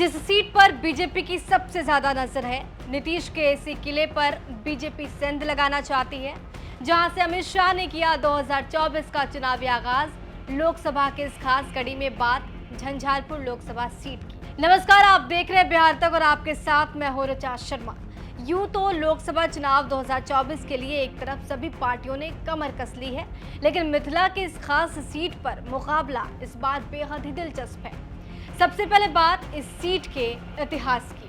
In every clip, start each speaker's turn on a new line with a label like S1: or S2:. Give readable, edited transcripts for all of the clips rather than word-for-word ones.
S1: जिस सीट पर बीजेपी की सबसे ज्यादा नजर है, नीतीश के इसी किले पर बीजेपी सेंध लगाना चाहती है, जहां से अमित शाह ने किया 2024 का चुनावी आगाज। लोकसभा के इस खास कड़ी में बात झंझारपुर लोकसभा सीट की। नमस्कार, आप देख रहे हैं बिहार तक और आपके साथ मैं हूं ऋचा शर्मा। यूं तो लोकसभा चुनाव 2024 के लिए एक तरफ सभी पार्टियों ने कमर कस ली है, लेकिन मिथिला की इस खास सीट पर मुकाबला इस बार बेहद ही दिलचस्प है। सबसे पहले बात इस सीट के इतिहास की।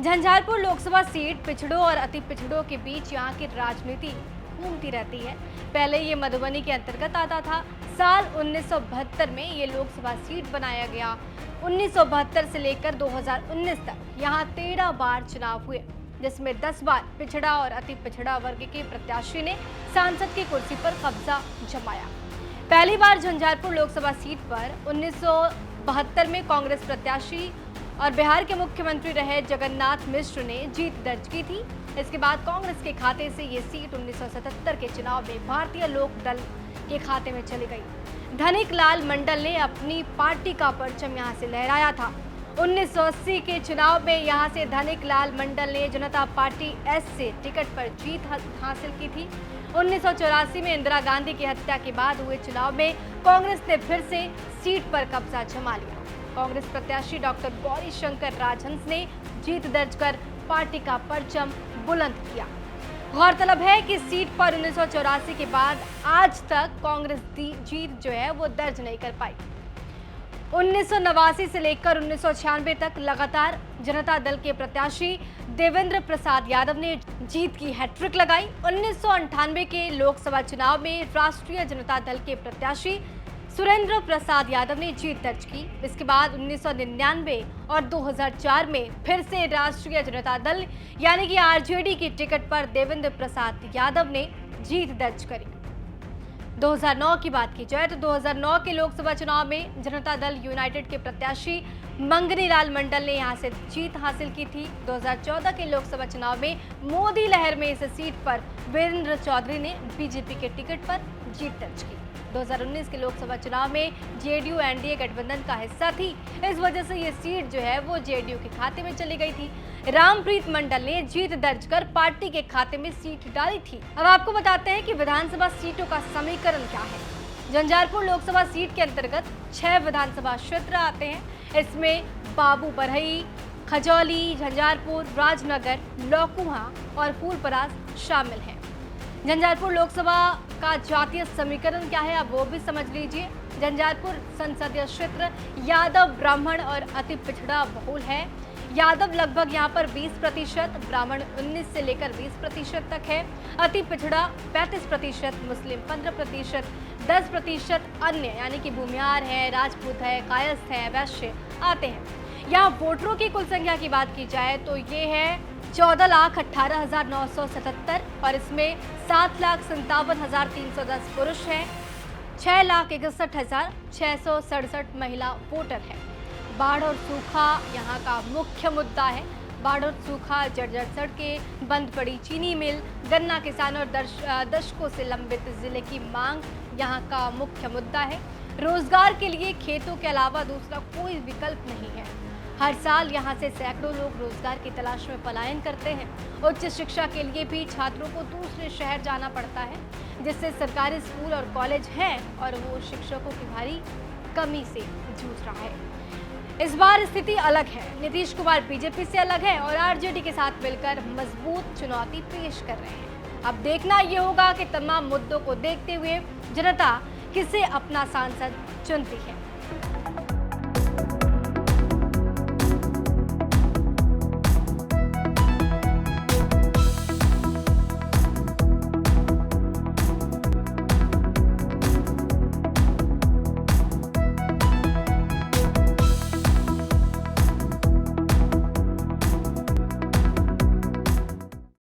S1: झंझारपुर लोकसभा सीट पिछड़ों और अति पिछड़ों के बीच यहाँ की राजनीति घूमती रहती है। पहले ये मधुबनी के अंतर्गत आता था। साल 1972 में ये लोकसभा सीट बनाया गया। 1972 से लेकर 2019 तक यहाँ 13 बार चुनाव हुए, जिसमें 10 बार पिछड़ा और अति पिछड़ा वर्ग के प्रत्याशी ने सांसद की कुर्सी पर कब्जा जमाया। पहली बार झंझारपुर लोकसभा सीट पर 1972 में कांग्रेस प्रत्याशी और बिहार के मुख्यमंत्री रहे जगन्नाथ मिश्र ने जीत दर्ज की थी। इसके बाद कांग्रेस के खाते से ये सीट 1977 के चुनाव में भारतीय लोक दल के खाते में चली गई। धनिक लाल मंडल ने अपनी पार्टी का परचम यहां से लहराया था। 1980 के चुनाव में यहां से धनिक लाल मंडल ने जनता पार्टी एस से टिकट पर जीत हासिल की थी। 1984 में इंदिरा गांधी की हत्या के बाद हुए चुनाव में कांग्रेस ने फिर से सीट पर कब्जा जमा लिया। कांग्रेस प्रत्याशी डॉक्टर गौरी शंकर राजहंस ने जीत दर्ज कर पार्टी का परचम बुलंद किया। गौरतलब है कि सीट पर 1984 के बाद आज तक कांग्रेस जीत जो है वो दर्ज नहीं कर पाई। 1989 से लेकर 1996 तक लगातार जनता दल के प्रत्याशी देवेंद्र प्रसाद यादव ने जीत की हैट्रिक लगाई। 1998 के लोकसभा चुनाव में राष्ट्रीय जनता दल के प्रत्याशी सुरेंद्र प्रसाद यादव ने जीत दर्ज की। इसके बाद 1999 और 2004 में फिर से राष्ट्रीय जनता दल यानी कि आरजेडी की टिकट पर देवेंद्र प्रसाद यादव ने जीत दर्ज करी। 2009 की बात की जाए तो 2009 के लोकसभा चुनाव में जनता दल यूनाइटेड के प्रत्याशी मंगनी लाल मंडल ने यहां से जीत हासिल की थी। 2014 के लोकसभा चुनाव में मोदी लहर में इस सीट पर वीरेंद्र चौधरी ने बीजेपी के टिकट पर जीत दर्ज की। 2019 के लोकसभा चुनाव में जेडीयू एनडीए गठबंधन का हिस्सा थी, इस वजह से ये सीट जो है वो जेडीयू के खाते में चली गई थी। रामप्रीत मंडल ने जीत दर्ज कर पार्टी के खाते में सीट डाली थी। अब आपको बताते हैं कि विधानसभा सीटों का समीकरण क्या है। झंझारपुर लोकसभा सीट के अंतर्गत 6 विधानसभा क्षेत्र आते हैं। इसमें बाबू बरही, खजौली, झंझारपुर, राजनगर, लौकुहा और फूलपरास शामिल हैं। झंझारपुर लोकसभा का जातीय समीकरण क्या है, अब वो भी समझ लीजिए। झंझारपुर संसदीय क्षेत्र यादव, ब्राह्मण और अति पिछड़ा बहुल है। यादव लगभग यहाँ पर 20%, ब्राह्मण 19 से लेकर 20% तक है, अति पिछड़ा 35%, मुस्लिम 15%, 10% अन्य यानी कि भूमिहार है, राजपूत है, कायस्थ है, वैश्य आते हैं। यहाँ वोटरों की कुल संख्या की बात की जाए तो ये है 14,18,977 और इसमें 7,57,310 पुरुष हैं, 6,61,667 महिला वोटर हैं। बाढ़ और सूखा यहाँ का मुख्य मुद्दा है। बाढ़ और सूखा, जर्जर सड़कें, बंद पड़ी चीनी मिल, गन्ना किसान और दशकों से लंबित जिले की मांग यहाँ का मुख्य मुद्दा है। रोजगार के लिए खेतों के अलावा दूसरा कोई विकल्प नहीं है। हर साल यहाँ से सैकड़ों लोग रोजगार की तलाश में पलायन करते हैं। उच्च शिक्षा के लिए भी छात्रों को दूसरे शहर जाना पड़ता है, जिससे सरकारी स्कूल और कॉलेज हैं और वो शिक्षकों की भारी कमी से जूझ रहा है। इस बार स्थिति अलग है। नीतीश कुमार बीजेपी से अलग है और आरजेडी के साथ मिलकर मजबूत चुनौती पेश कर रहे हैं। अब देखना ये होगा कि तमाम मुद्दों को देखते हुए जनता किसे अपना सांसद चुनती है।